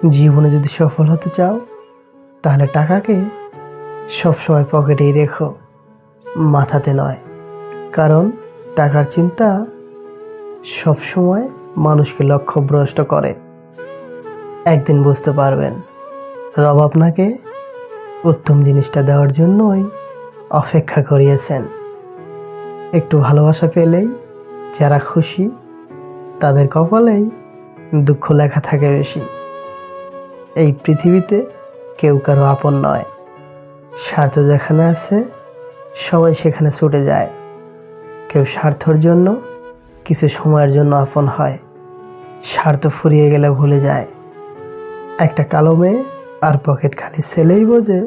জীবনে যদি সফল হতে চাও তাহলে টাকাকে সবসময় পকেটেই রেখো, মাথাতে নয়। কারণ টাকার চিন্তা সবসময় মানুষকে লক্ষ্যভ্রষ্ট করে। একদিন বুঝতে পারবেন রব আপনাকে উত্তম জিনিসটা দেওয়ার জন্যই অপেক্ষা করিয়েছেন। একটু ভালোবাসা পেলেই যারা খুশি তাদের কপালেই দুঃখ লেখা থাকে বেশি। এই পৃথিবীতে কেউ কারো আপন নয়। স্বার্থ যেখানে আছে সবাই সেখানে ছুটে যায়। কেউ স্বার্থর জন্য কিছু সময়ের জন্য আপন হয়, স্বার্থ ফুরিয়ে গেলে ভুলে যায়। একটা কালো মেয়ে আর পকেট খালি ছেলেই বোঝে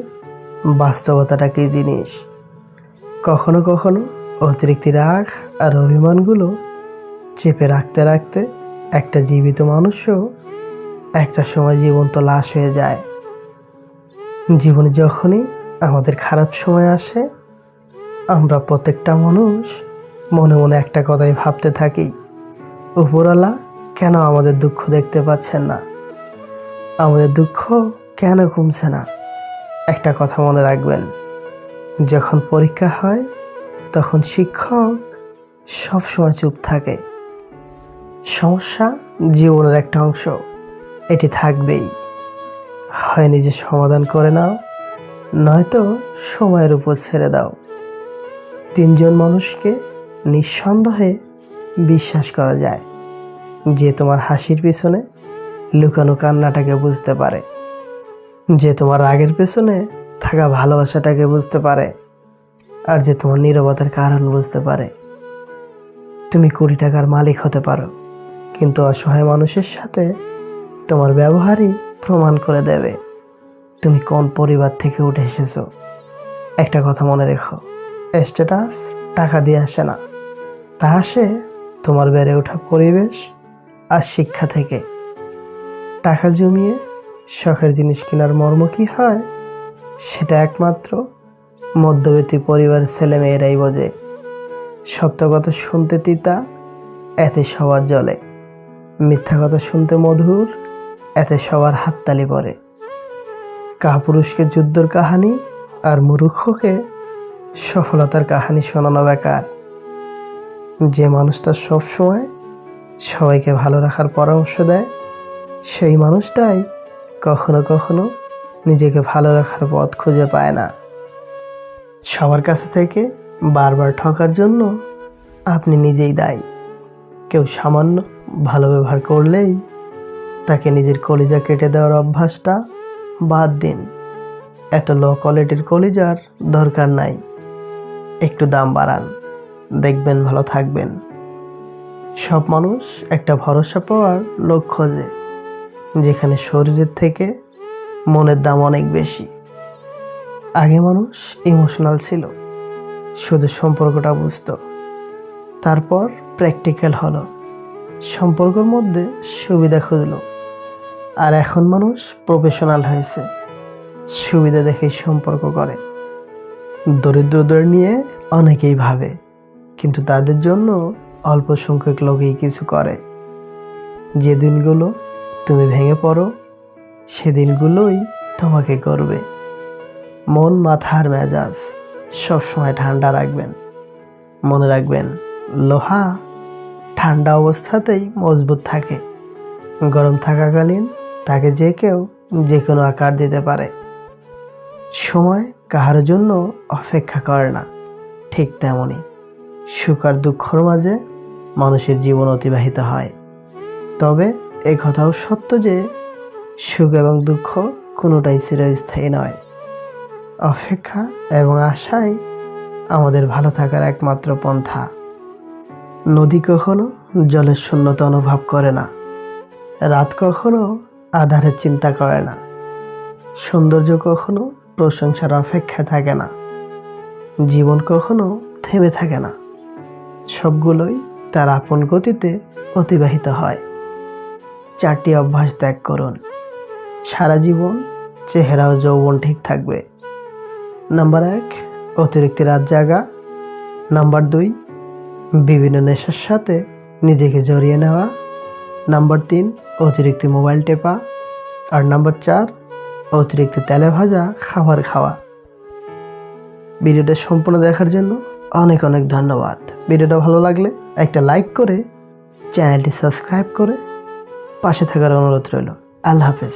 বাস্তবতাটা কী জিনিস। কখনো কখনো অতিরিক্ত রাগ আর অভিমানগুলো চেপে রাখতে রাখতে একটা জীবিত মানুষও একটা সময় জীবন্ত লাশ হয়ে যায়। জীবনে যখনই আমাদের খারাপ সময় আসে আমরা প্রত্যেকটা মানুষ মনে মনে একটা কথাই ভাবতে থাকি, উপরওয়ালা কেন আমাদের দুঃখ দেখতে পাচ্ছেন না, আমাদের দুঃখ কেন কমছে না। একটা কথা মনে রাখবেন, যখন পরীক্ষা হয় তখন শিক্ষক সবসময় চুপ থাকে। সমস্যা জীবনের একটা অংশ, এটি থাকবেই। হয় নিজে সমাধান করে নাও, নয়তো সময়ের উপর ছেড়ে দাও। তিনজন মানুষকে নিঃসন্দেহে বিশ্বাস করা যায়, যে তোমার হাসির পিছনে লুকানো কান্নাটাকে বুঝতে পারে, যে তোমার রাগের পেছনে থাকা ভালোবাসাটাকে বুঝতে পারে, আর যে তোমার নীরবতার কারণ বুঝতে পারে। তুমি কোটি টাকার মালিক হতে পারো, কিন্তু অসহায় মানুষের সাথে তোমার ব্যবহারই প্রমাণ করে দেবে তুমি কোন পরিবার থেকে উঠে এসেছো। একটা কথা মনে রেখো, স্ট্যাটাস টাকা দিয়ে আসে না, তা আসে তোমার বেড়ে ওঠা পরিবেশ আর শিক্ষা থেকে। টাকা জমিয়ে শখের জিনিস কেনার মর্ম কী হয় সেটা একমাত্র মধ্যবিত্ত পরিবারের ছেলেমেয়েরাই বোঝে। সত্য কথা শুনতে তিতা, এতে সবার জ্বলে। মিথ্যা কথা শুনতে মধুর, এতে সবার হাততালি পড়ে। কাপুরুষকে যুদ্ধর কাহানি আর মূর্খকে সফলতার কাহানি শোনানো বেকার। যে মানুষটা সবসময় সবাইকে ভালো রাখার পরামর্শ দেয় সেই মানুষটাই কখনো কখনো নিজেকে ভালো রাখার পথ খুঁজে পায় না। সবার কাছে থেকে বারবার ঠকার জন্য আপনি নিজেই দায়ী। কেউ সামান্য ভালো ব্যবহার করলেই তাকে নিজের কলিজা কেটে দেওয়ার অভ্যাসটা বাদ দিন। এত লো কোয়ালিটির কলিজার দরকার নাই। একটু দাম বাড়ান, দেখবেন ভালো থাকবেন। সব মানুষ একটা ভরসা পাওয়ার লোক খোঁজে, যেখানে শরীরের থেকে মনের দাম অনেক বেশি। আগে মানুষ ইমোশনাল ছিল, শুধু সম্পর্কটা বুঝতো। তারপর প্র্যাকটিক্যাল হলো, সম্পর্কের মধ্যে সুবিধা খুঁজলো। আর এখন মানুষ প্রফেশনাল হয়েছে, সুবিধা দেখেই সম্পর্ক করে। দরিদ্রদের নিয়ে অনেকেই ভাবে, কিন্তু তাদের জন্য অল্প সংখ্যক লোকেই কিছু করে। যে দিনগুলো তুমি ভেঙে পড়ো সেদিনগুলোই তোমাকে করবে। মন, মাথার মেজাজ সবসময় ঠান্ডা রাখবেন। মনে রাখবেন, লোহা ঠান্ডা অবস্থাতেই মজবুত থাকে, গরম থাকাকালীন তাকে যে কেউ যে কোনো আকার দিতে পারে। সময় কাহার জন্য অপেক্ষা করে না, ঠিক তেমনই সুখ আর দুঃখের মাঝে মানুষের জীবন অতিবাহিত হয়। তবে এই কথাও সত্য যে সুখ এবং দুঃখ কোনোটাই চিরস্থায়ী নয়। অপেক্ষা এবং আশাই আমাদের ভালো থাকার একমাত্র পন্থা। নদী কখনো জলের শূন্যতা অনুভব করে না, রাত কখনো আধারের চিন্তা করে না, সৌন্দর্য কখনো প্রশংসার অপেক্ষা থাকে না, জীবন কখনো থেমে থাকে না। সবগুলোই তার আপন গতিতে অতিবাহিত হয়। 4টি অভ্যাস ত্যাগ করুন, সারা জীবন চেহারা ও যৌবন ঠিক থাকবে। নাম্বার 1, অতিরিক্ত রাত জাগা। নাম্বার 2, বিভিন্ন নেশার সাথে নিজেকে জড়িয়ে নেওয়া। নাম্বার 3, অতিরিক্ত মোবাইল টেপা। আর নাম্বার 4, অতিরিক্ত তেলে ভাজা খাবার খাওয়া। ভিডিওটা সম্পূর্ণ দেখার জন্য অনেক অনেক ধন্যবাদ। ভিডিওটা ভালো লাগলে একটা লাইক করে চ্যানেলটি সাবস্ক্রাইব করে পাশে থাকার অনুরোধ রইল। আল্লাহ হাফেজ।